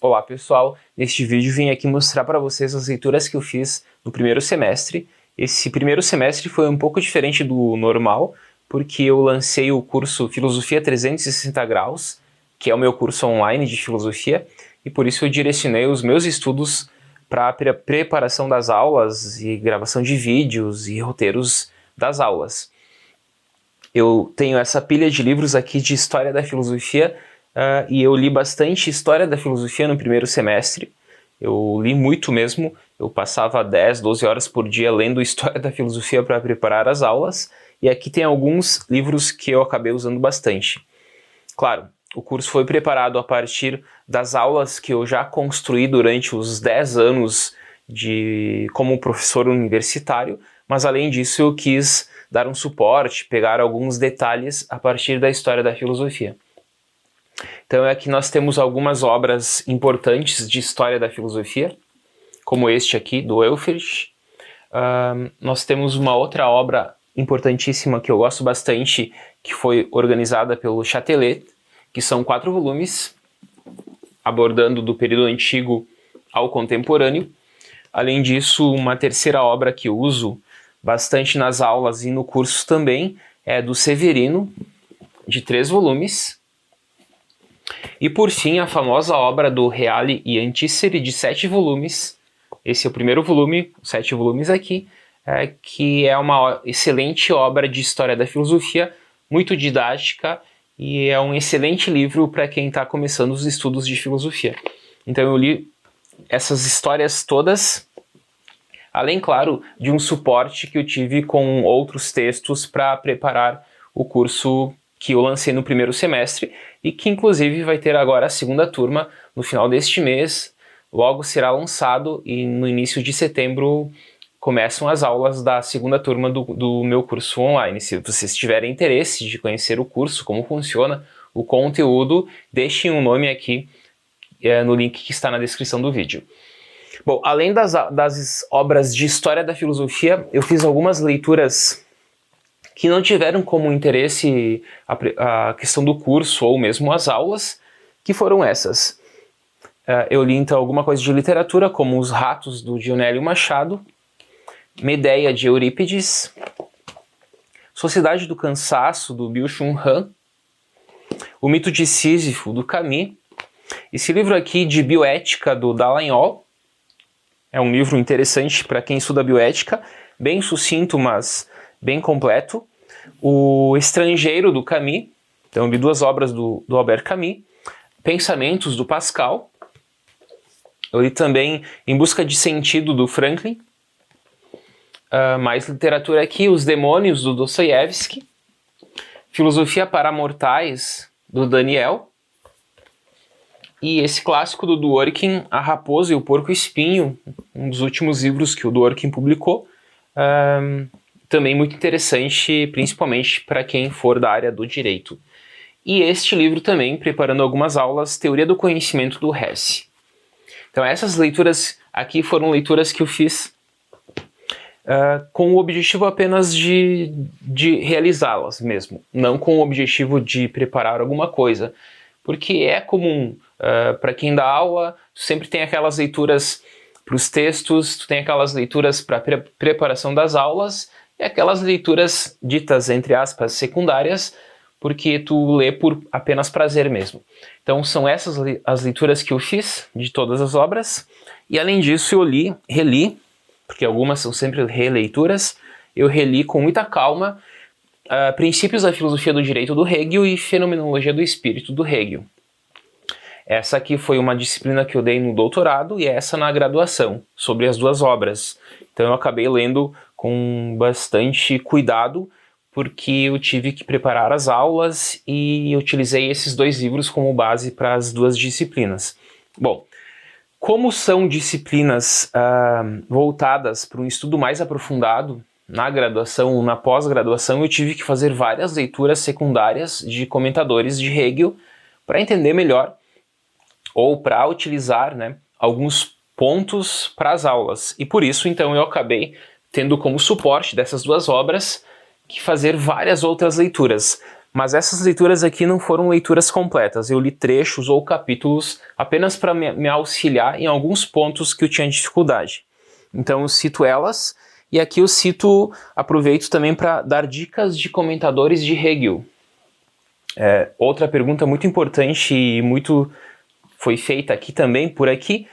Olá pessoal, neste vídeo vim aqui mostrar para vocês as leituras que eu fiz no primeiro semestre. Esse primeiro semestre foi um pouco diferente do normal, porque eu lancei o curso Filosofia 360 Graus, que é o meu curso online de filosofia, e por isso eu direcionei os meus estudos para a preparação das aulas e gravação de vídeos e roteiros das aulas. Eu tenho essa pilha de livros aqui de História da Filosofia, e eu li bastante História da Filosofia no primeiro semestre. Eu li muito mesmo, eu passava 10, 12 horas por dia lendo História da Filosofia para preparar as aulas, e aqui tem alguns livros que eu acabei usando bastante. Claro, o curso foi preparado a partir das aulas que eu já construí durante os 10 anos como professor universitário, mas além disso eu quis dar um suporte, pegar alguns detalhes a partir da História da Filosofia. Então aqui nós temos algumas obras importantes de História da Filosofia, como este aqui, do Eulfert. Nós temos uma outra obra importantíssima que eu gosto bastante, que foi organizada pelo Chatelet, que são 4 volumes, abordando do período antigo ao contemporâneo. Além disso, uma terceira obra que eu uso bastante nas aulas e no curso também é do Severino, de 3 volumes. E por fim, a famosa obra do Reale e Antícere, de 7 volumes. Esse é o primeiro volume, 7 volumes aqui, que é uma excelente obra de História da Filosofia, muito didática, e é um excelente livro para quem está começando os estudos de filosofia. Então eu li essas histórias todas, além, claro, de um suporte que eu tive com outros textos para preparar o curso que eu lancei no primeiro semestre e que inclusive vai ter agora a segunda turma no final deste mês. Logo será lançado e no início de setembro começam as aulas da segunda turma do meu curso online. Se vocês tiverem interesse de conhecer o curso, como funciona, o conteúdo, deixem um nome aqui no link que está na descrição do vídeo. Bom, além das obras de História da Filosofia, eu fiz algumas leituras que não tiveram como interesse a questão do curso ou mesmo as aulas, que foram essas. Eu li então alguma coisa de literatura, como Os Ratos, do Dionélio Machado, Medeia, de Eurípides, Sociedade do Cansaço, do Byung-Chul Han, O Mito de Sísifo, do Camus, esse livro aqui de bioética, do Dallagnol. É um livro interessante para quem estuda bioética, bem sucinto, mas bem completo. O Estrangeiro, do Camus, então li 2 obras do Albert Camus. Pensamentos, do Pascal. Eu li também Em Busca de Sentido, do Franklin. Mais literatura aqui, Os Demônios, do Dostoiévski. Filosofia para Mortais, do Daniel. E esse clássico do Dworkin, A Raposa e o Porco-Espinho, um dos últimos livros que o Dworkin publicou. Também muito interessante, principalmente para quem for da área do direito. E este livro também, preparando algumas aulas, Teoria do Conhecimento, do Hesse. Então essas leituras aqui foram leituras que eu fiz com o objetivo apenas de realizá-las mesmo, não com o objetivo de preparar alguma coisa, porque é comum, para quem dá aula, sempre tem aquelas leituras para os textos, tu tem aquelas leituras para preparação das aulas, e aquelas leituras ditas, entre aspas, secundárias, porque tu lê por apenas prazer mesmo. Então são essas as leituras que eu fiz de todas as obras, e além disso eu reli, porque algumas são sempre releituras, eu reli com muita calma Princípios da Filosofia do Direito, do Hegel, e Fenomenologia do Espírito, do Hegel. Essa aqui foi uma disciplina que eu dei no doutorado e essa na graduação, sobre as 2 obras. Então eu acabei lendo com bastante cuidado, porque eu tive que preparar as aulas e utilizei esses 2 livros como base para as 2 disciplinas. Bom, como são disciplinas voltadas para um estudo mais aprofundado, na graduação ou na pós-graduação, eu tive que fazer várias leituras secundárias de comentadores de Hegel para entender melhor ou para utilizar, alguns pontos para as aulas. E por isso, então, eu acabei tendo como suporte dessas 2 obras que fazer várias outras leituras. Mas essas leituras aqui não foram leituras completas, eu li trechos ou capítulos apenas para me auxiliar em alguns pontos que eu tinha dificuldade. Então eu cito elas, e aqui eu aproveito também para dar dicas de comentadores de Hegel. Outra pergunta muito importante e muito foi feita aqui também, por aqui,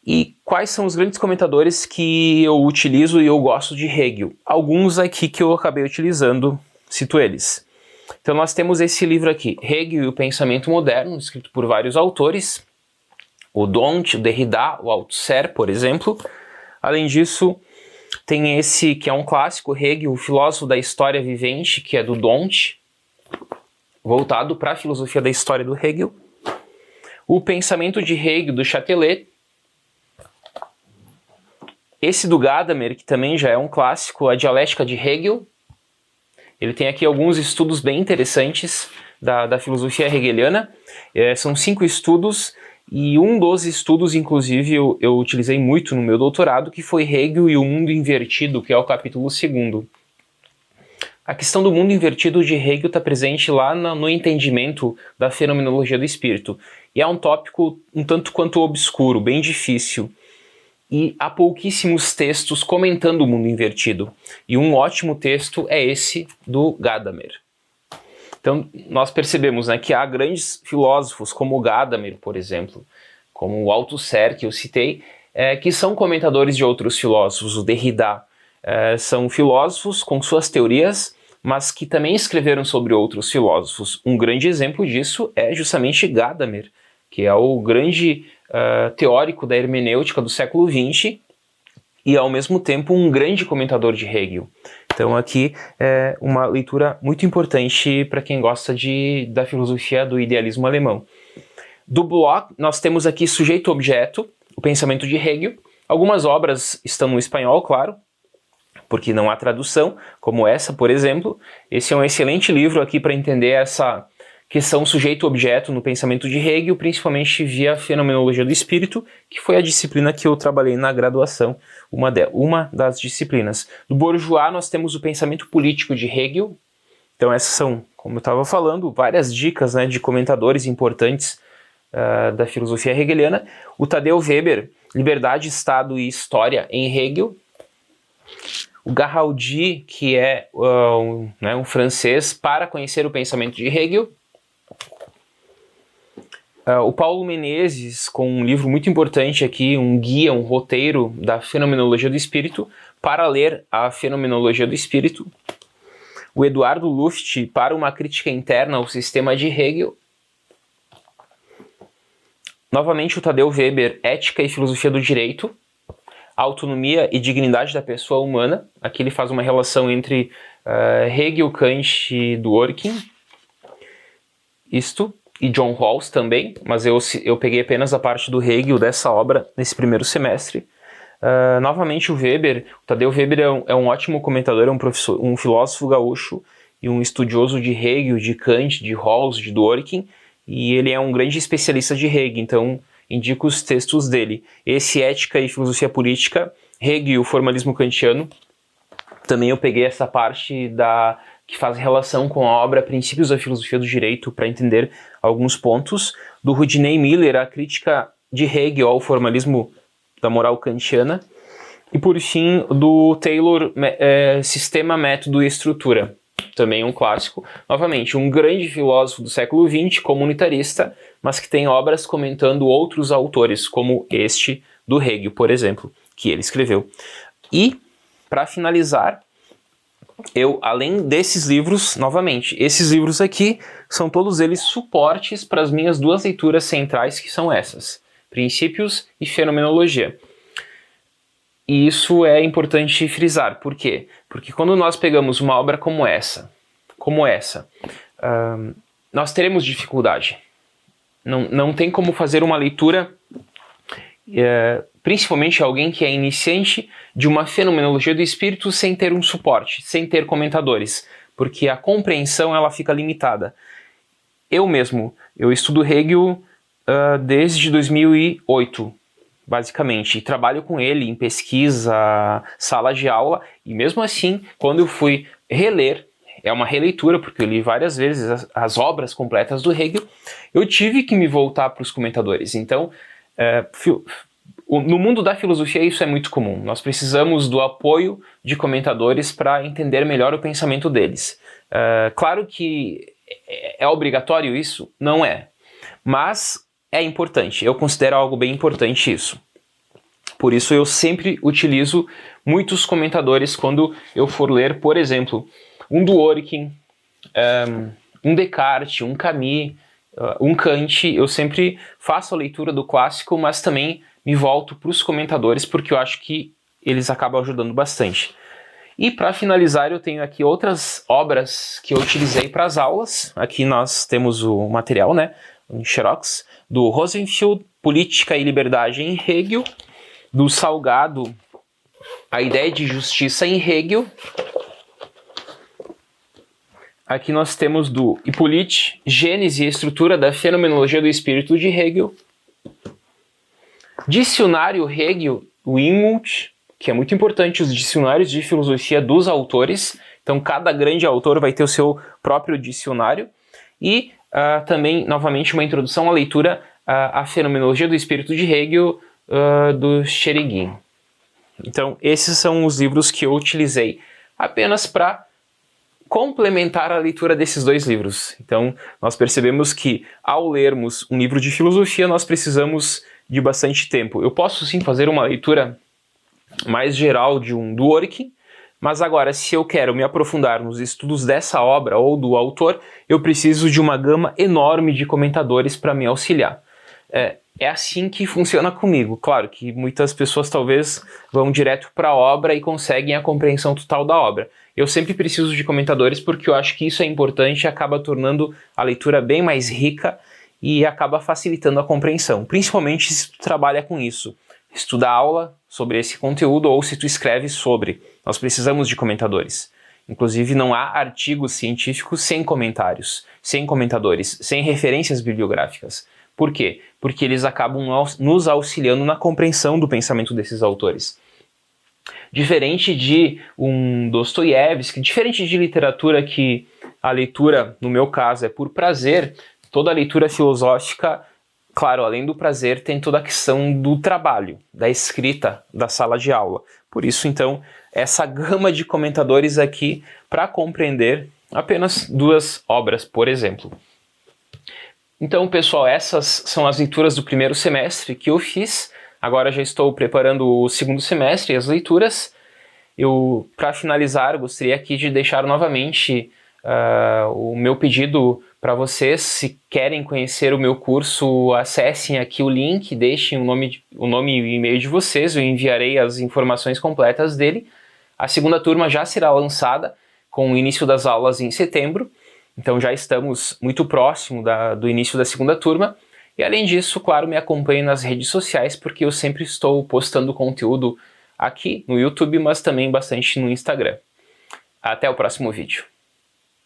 e quais são os grandes comentadores que eu utilizo e eu gosto de Hegel? Alguns aqui que eu acabei utilizando, cito eles. Então nós temos esse livro aqui, Hegel e o Pensamento Moderno, escrito por vários autores, o Dont, o Derrida, o Althusser, por exemplo. Além disso, tem esse que é um clássico, Hegel, o Filósofo da História Vivente, que é do Dont, voltado para a filosofia da história do Hegel. O Pensamento de Hegel, do Châtelet. Esse do Gadamer, que também já é um clássico, a Dialética de Hegel. Ele tem aqui alguns estudos bem interessantes da filosofia hegeliana. São 5 estudos, e um dos estudos, inclusive, eu utilizei muito no meu doutorado, que foi Hegel e o Mundo Invertido, que é o capítulo 2º. A questão do mundo invertido de Hegel está presente lá no entendimento da fenomenologia do espírito. E é um tópico um tanto quanto obscuro, bem difícil. E há pouquíssimos textos comentando o mundo invertido. E um ótimo texto é esse do Gadamer. Então, nós percebemos, né, que há grandes filósofos, como o Gadamer, por exemplo, como o Althusser, que eu citei, que são comentadores de outros filósofos, o Derrida. São filósofos com suas teorias, mas que também escreveram sobre outros filósofos. Um grande exemplo disso é justamente Gadamer, que é o grande teórico da hermenêutica do século XX e, ao mesmo tempo, um grande comentador de Hegel. Então aqui é uma leitura muito importante para quem gosta da filosofia do idealismo alemão. Do Bloch, nós temos aqui Sujeito-Objeto, o pensamento de Hegel. Algumas obras estão no espanhol, claro, porque não há tradução, como essa, por exemplo. Esse é um excelente livro aqui para entender essa questão sujeito-objeto no pensamento de Hegel, principalmente via fenomenologia do espírito, que foi a disciplina que eu trabalhei na graduação, uma das disciplinas. Do Bourgeois, nós temos o pensamento político de Hegel. Então essas são, como eu estava falando, várias dicas, né, de comentadores importantes da filosofia hegeliana. O Tadeu Weber, Liberdade, Estado e História em Hegel. O Garraldi, que é um francês, para conhecer o pensamento de Hegel. O Paulo Menezes, com um livro muito importante aqui, um guia, um roteiro da fenomenologia do espírito, para ler a fenomenologia do espírito. O Eduardo Luft, para uma crítica interna ao sistema de Hegel. Novamente o Tadeu Weber, Ética e Filosofia do Direito. Autonomia e Dignidade da Pessoa Humana. Aqui ele faz uma relação entre Hegel, Kant e Dworkin. E John Rawls também, mas eu peguei apenas a parte do Hegel dessa obra nesse primeiro semestre. Novamente o Tadeu Weber é um ótimo comentador, é um filósofo gaúcho e um estudioso de Hegel, de Kant, de Rawls, de Dworkin, e ele é um grande especialista de Hegel, então indico os textos dele. Esse Ética e Filosofia Política, Hegel e o Formalismo Kantiano. Também eu peguei essa parte que faz relação com a obra Princípios da Filosofia do Direito para entender alguns pontos. Do Rodney Miller, a crítica de Hegel ao formalismo da moral kantiana. E por fim, do Taylor, Sistema, Método e Estrutura. Também um clássico. Novamente, um grande filósofo do século XX, comunitarista, mas que tem obras comentando outros autores, como este do Hegel, por exemplo, que ele escreveu. E, para finalizar, além desses livros, novamente, esses livros aqui são todos eles suportes para as minhas 2 leituras centrais, que são essas, Princípios e Fenomenologia. E isso é importante frisar. Por quê? Porque quando nós pegamos uma obra como essa, nós teremos dificuldade. Não tem como fazer uma leitura, principalmente alguém que é iniciante, de uma fenomenologia do espírito sem ter um suporte, sem ter comentadores, porque a compreensão ela fica limitada. Eu estudo Hegel desde 2008, basicamente, e trabalho com ele em pesquisa, sala de aula, e mesmo assim, quando eu fui reler é uma releitura, porque eu li várias vezes as obras completas do Hegel, eu tive que me voltar para os comentadores. Então, no mundo da filosofia isso é muito comum. Nós precisamos do apoio de comentadores para entender melhor o pensamento deles. Claro que é obrigatório isso? Não é. Mas é importante. Eu considero algo bem importante isso. Por isso eu sempre utilizo muitos comentadores quando eu for ler, por exemplo, um Dworkin, um Descartes, um Camus, um Kant. Eu sempre faço a leitura do clássico, mas também me volto para os comentadores porque eu acho que eles acabam ajudando bastante. E para finalizar, eu tenho aqui outras obras que eu utilizei para as aulas. Aqui nós temos o material, né, em xerox, do Rosenfield, Política e Liberdade em Hegel, do Salgado, A Ideia de Justiça em Hegel. Aqui nós temos do Hippolyte, Gênese e Estrutura da Fenomenologia do Espírito de Hegel. Dicionário Hegel, Winmuth, que é muito importante, os dicionários de filosofia dos autores. Então cada grande autor vai ter o seu próprio dicionário. E também, novamente, uma introdução à leitura à Fenomenologia do Espírito de Hegel, do Cherigin. Então esses são os livros que eu utilizei apenas para complementar a leitura desses dois livros. Então nós percebemos que ao lermos um livro de filosofia nós precisamos de bastante tempo. Eu posso sim fazer uma leitura mais geral de um Dworkin, mas agora se eu quero me aprofundar nos estudos dessa obra ou do autor, eu preciso de uma gama enorme de comentadores para me auxiliar. É assim que funciona comigo. Claro que muitas pessoas talvez vão direto para a obra e conseguem a compreensão total da obra. Eu sempre preciso de comentadores porque eu acho que isso é importante e acaba tornando a leitura bem mais rica e acaba facilitando a compreensão, principalmente se tu trabalha com isso. Estuda aula sobre esse conteúdo ou se tu escreve sobre. Nós precisamos de comentadores. Inclusive não há artigos científicos sem comentários, sem comentadores, sem referências bibliográficas. Por quê? Porque eles acabam nos auxiliando na compreensão do pensamento desses autores. Diferente de um Dostoiévski, diferente de literatura que a leitura, no meu caso, é por prazer, toda a leitura filosófica, claro, além do prazer, tem toda a questão do trabalho, da escrita, da sala de aula. Por isso, então, essa gama de comentadores aqui para compreender apenas duas obras, por exemplo. Então, pessoal, essas são as leituras do primeiro semestre que eu fiz. Agora já estou preparando o segundo semestre e as leituras. Para finalizar, gostaria aqui de deixar novamente o meu pedido para vocês. Se querem conhecer o meu curso, acessem aqui o link, deixem o nome e o e-mail de vocês, eu enviarei as informações completas dele. A segunda turma já será lançada com o início das aulas em setembro. Então já estamos muito próximo do início da segunda turma. E além disso, claro, me acompanhe nas redes sociais, porque eu sempre estou postando conteúdo aqui no YouTube, mas também bastante no Instagram. Até o próximo vídeo.